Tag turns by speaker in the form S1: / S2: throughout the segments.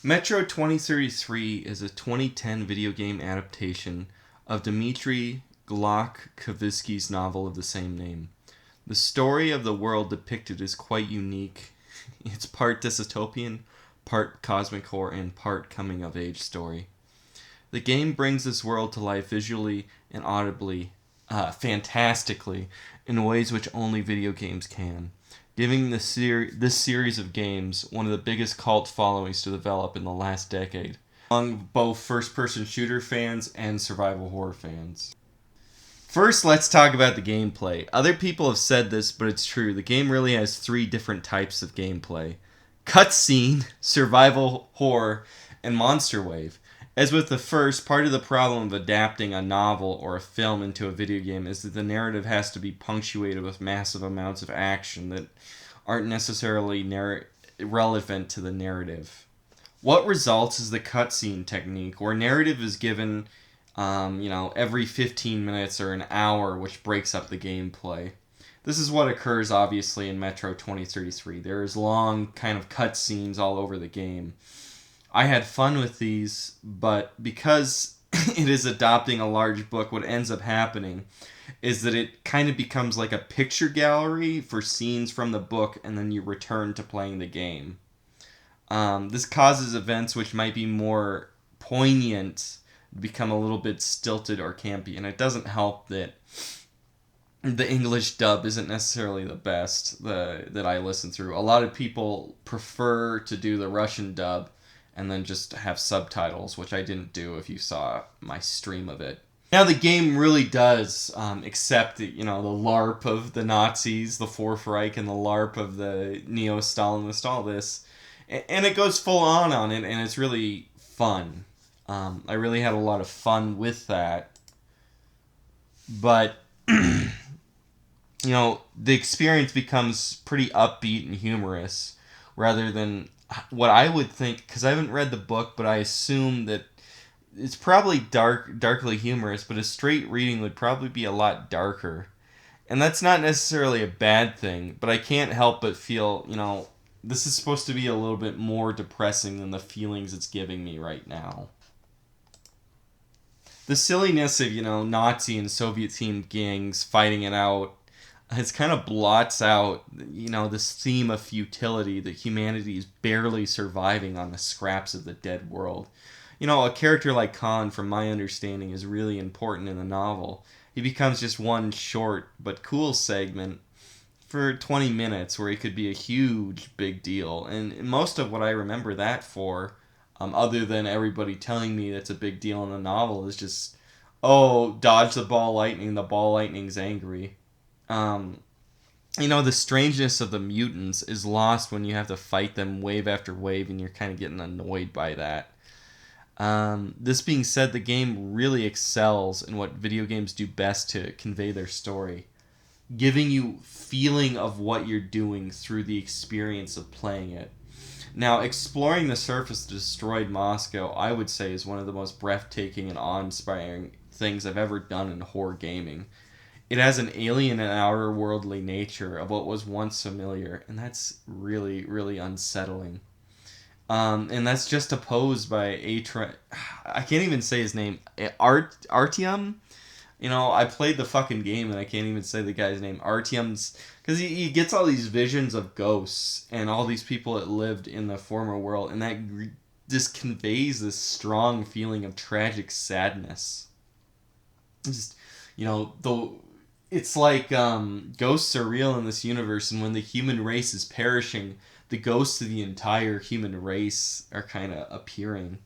S1: Metro 2033 is a 2010 video game adaptation of Dmitry Glukhovsky's novel of the same name. The story of the world depicted is quite unique. It's part dystopian, part cosmic horror, and part coming of age story. The game brings this world to life visually and audibly, fantastically, in ways which only video games can, giving this series of games one of the biggest cult followings to develop in the last decade, among both first-person shooter fans and survival horror fans. First, let's talk about the gameplay. Other people have said this, but it's true. The game really has three different types of gameplay: cutscene, survival horror, and monster wave. As with the first, part of the problem of adapting a novel or a film into a video game is that the narrative has to be punctuated with massive amounts of action that aren't necessarily relevant to the narrative. What results is the cutscene technique, where narrative is given, every 15 minutes or an hour, which breaks up the gameplay. This is what occurs, obviously, in Metro 2033. There's long kind of cutscenes all over the game. I had fun with these, but because it is adopting a large book, what ends up happening is that it kind of becomes like a picture gallery for scenes from the book, and then you return to playing the game. This causes events which might be more poignant become a little bit stilted or campy, and it doesn't help that the English dub isn't necessarily the best that I listen through. A lot of people prefer to do the Russian dub and then just have subtitles, which I didn't do if you saw my stream of it. Now the game really does accept the LARP of the Nazis, the Fourth Reich, and the LARP of the neo-Stalinists, all this. And it goes full on it, and it's really fun. I really had a lot of fun with that. But, the experience becomes pretty upbeat and humorous, rather than what I would think, because I haven't read the book, but I assume that it's probably darkly humorous, but a straight reading would probably be a lot darker. And that's not necessarily a bad thing, but I can't help but feel, this is supposed to be a little bit more depressing than the feelings it's giving me right now. The silliness of, Nazi and Soviet-themed gangs fighting it out, it kind of blots out, this theme of futility, that humanity is barely surviving on the scraps of the dead world. A character like Khan, from my understanding, is really important in the novel. He becomes just one short but cool segment for 20 minutes where he could be a huge big deal. And most of what I remember that for, other than everybody telling me that's a big deal in the novel, is just, oh, dodge the ball lightning's angry. The strangeness of the mutants is lost when you have to fight them wave after wave, and you're kind of getting annoyed by that. This being said, the game really excels in what video games do best to convey their story, giving you feeling of what you're doing through the experience of playing it. Now, exploring the surface of destroyed Moscow, I would say, is one of the most breathtaking and awe-inspiring things I've ever done in horror gaming. It has an alien and outer worldly nature of what was once familiar, and that's really, really unsettling. And that's just opposed by I can't even say his name. Artyom? I played the fucking game and I can't even say the guy's name. Artyom's... Because he gets all these visions of ghosts and all these people that lived in the former world, and that just conveys this strong feeling of tragic sadness. Just, it's like ghosts are real in this universe, and when the human race is perishing, the ghosts of the entire human race are kind of appearing.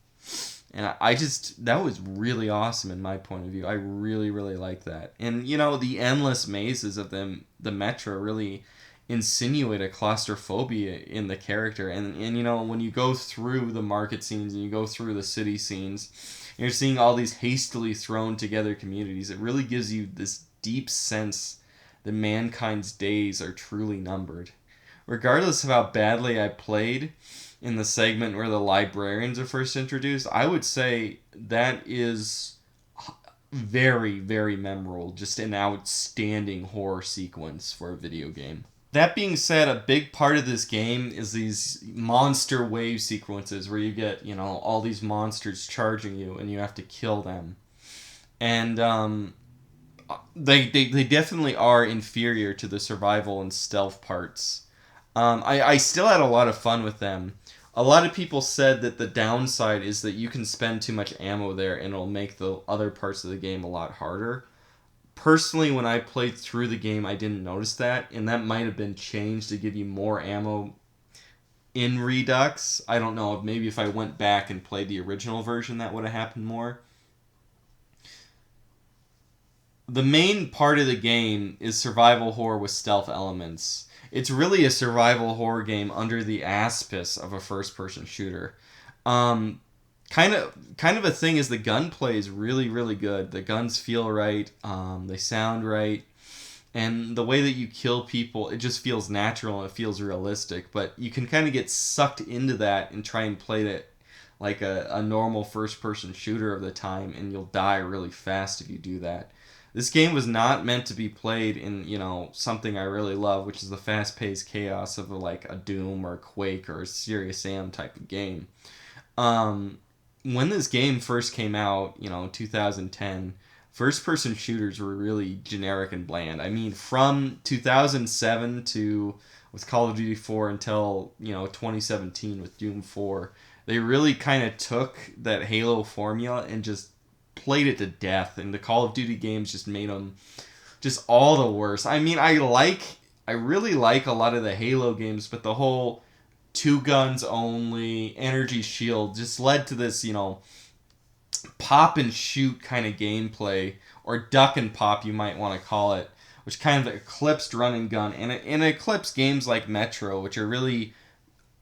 S1: And that was really awesome in my point of view. I really, really like that. And, the endless mazes of the Metro really insinuate a claustrophobia in the character. And when you go through the market scenes and you go through the city scenes, you're seeing all these hastily thrown together communities. It really gives you this deep sense that mankind's days are truly numbered. Regardless of how badly I played in the segment where the librarians are first introduced, I would say that is very, very memorable. Just an outstanding horror sequence for a video game. That being said, a big part of this game is these monster wave sequences where you get, all these monsters charging you and you have to kill them. And they definitely are inferior to the survival and stealth parts. I still had a lot of fun with them. A lot of people said that the downside is that you can spend too much ammo there and it'll make the other parts of the game a lot harder. Personally, when I played through the game, I didn't notice that, and that might have been changed to give you more ammo in Redux. I don't know, maybe if I went back and played the original version, that would have happened more. The main part of the game is survival horror with stealth elements. It's really a survival horror game under the auspice of a first-person shooter. Um, kind of a thing is the gunplay is really really good. The guns feel right. They sound right, and the way that you kill people, it just feels natural and it feels realistic. But you can kind of get sucked into that and try and play it like a normal first-person shooter of the time, and you'll die really fast if you do that. This game was not meant to be played in, something I really love, which is the fast-paced chaos of like a Doom or a Quake or a Serious Sam type of game. Um, when this game first came out, 2010, first-person shooters were really generic and bland. I mean, from 2007 to with Call of Duty 4 until, 2017 with Doom 4, they really kind of took that Halo formula and just played it to death, and the Call of Duty games just made them just all the worse. I mean, I really like a lot of the Halo games, but the whole two guns only, energy shield just led to this, pop and shoot kind of gameplay, or duck and pop you might want to call it, which kind of eclipsed run and gun, and it eclipsed games like Metro, which are really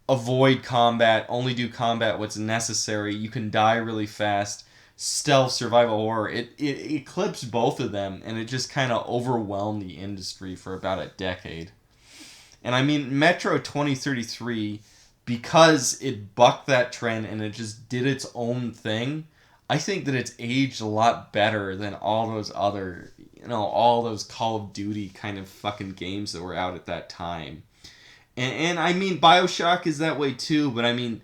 S1: avoid combat, only do combat what's necessary, you can die really fast, stealth survival horror. It eclipsed both of them, and it just kind of overwhelmed the industry for about a decade. And I mean, Metro 2033, because it bucked that trend and it just did its own thing, I think that it's aged a lot better than all those other, all those Call of Duty kind of fucking games that were out at that time. And I mean, Bioshock is that way too, but I mean,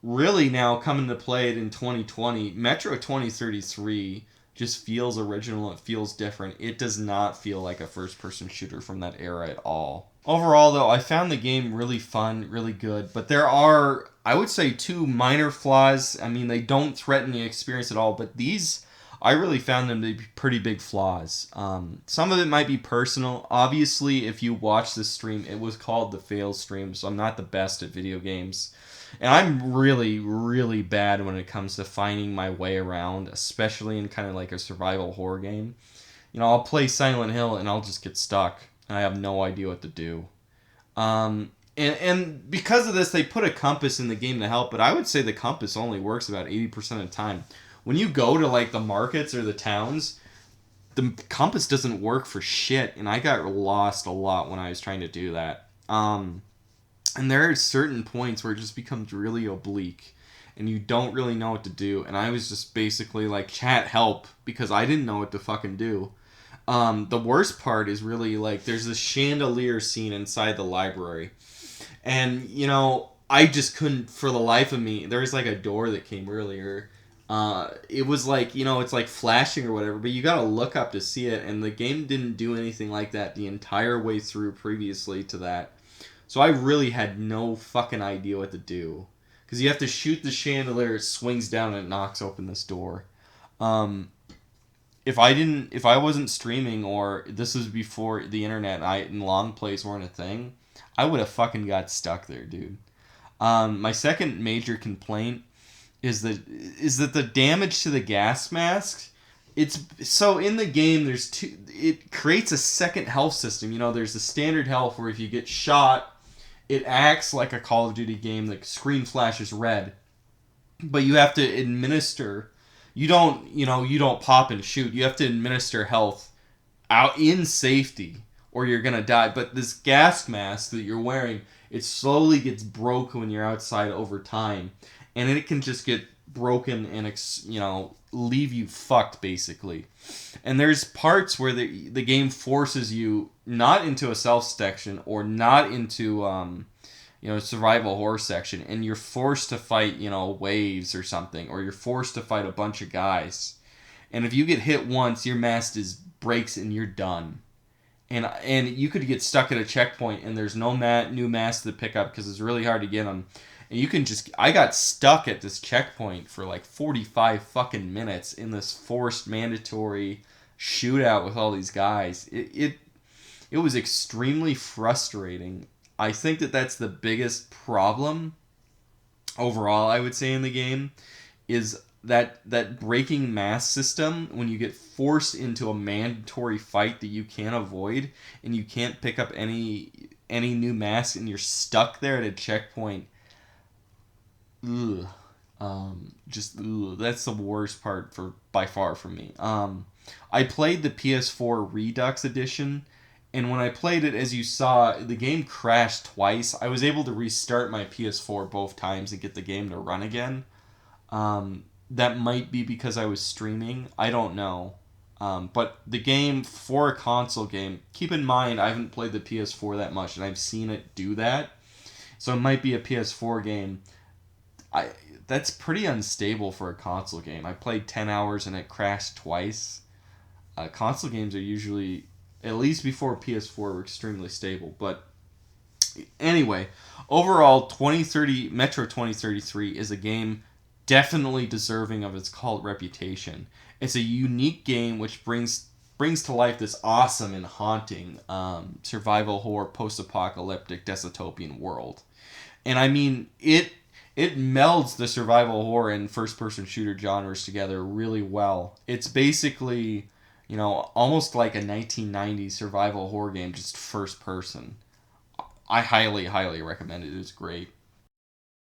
S1: really now coming to play it in 2020, Metro 2033 just feels original. It feels different. It does not feel like a first-person shooter from that era at all. Overall, though, I found the game really fun, really good, but there are, I would say, two minor flaws. I mean, they don't threaten the experience at all, but these, I really found them to be pretty big flaws. Some of it might be personal. Obviously, if you watch this stream, it was called the fail stream, so I'm not the best at video games. And I'm really, really bad when it comes to finding my way around, especially in kind of like a survival horror game. I'll play Silent Hill and I'll just get stuck, and I have no idea what to do. And because of this, they put a compass in the game to help, but I would say the compass only works about 80% of the time. When you go to like the markets or the towns, the compass doesn't work for shit, and I got lost a lot when I was trying to do that. And there are certain points where it just becomes really oblique and you don't really know what to do. And I was just basically like, chat, help, because I didn't know what to fucking do. The worst part is really like, there's this chandelier scene inside the library. And, I just couldn't, for the life of me, there was like a door that came earlier. It was like, it's like flashing or whatever, but you gotta look up to see it. And the game didn't do anything like that the entire way through previously to that. So I really had no fucking idea what to do. Because you have to shoot the chandelier, it swings down and it knocks open this door. If I wasn't streaming, or this was before the internet and long plays weren't a thing, I would have fucking got stuck there, dude. My second major complaint is that the damage to the gas masks, it's so in the game it creates a second health system. There's the standard health where if you get shot, it acts like a Call of Duty game. The screen flashes red, but you have to administer. You don't pop and shoot. You have to administer health out in safety, or you're gonna die. But this gas mask that you're wearing, it slowly gets broke when you're outside over time, and it can just get broken and leave you fucked basically. And there's parts where the game forces you not into a self section or not into survival horror section, and you're forced to fight waves or something, or you're forced to fight a bunch of guys. And if you get hit once, your mast breaks and you're done. And you could get stuck at a checkpoint and there's no new mast to pick up because it's really hard to get them. And you can I got stuck at this checkpoint for like 45 fucking minutes in this forced mandatory shootout with all these guys. It was extremely frustrating. I think that's the biggest problem overall, I would say, in the game, is that breaking mass system when you get forced into a mandatory fight that you can't avoid and you can't pick up any new mass and you're stuck there at a checkpoint. Ugh. That's the worst part by far for me. I played the PS4 Redux edition, and when I played it, as you saw, the game crashed twice. I was able to restart my PS4 both times and get the game to run again. That might be because I was streaming. I don't know. But the game, for a console game, keep in mind I haven't played the PS4 that much, and I've seen it do that. So it might be a PS4 game. That's pretty unstable for a console game. I played 10 hours and it crashed twice. Console games are usually, at least before PS4, were extremely stable. But anyway, overall, Metro 2033 is a game definitely deserving of its cult reputation. It's a unique game which brings to life this awesome and haunting survival horror post-apocalyptic dystopian world. And I mean, it melds the survival horror and first-person shooter genres together really well. It's basically, almost like a 1990s survival horror game, just first person. I highly, highly recommend it. It was great.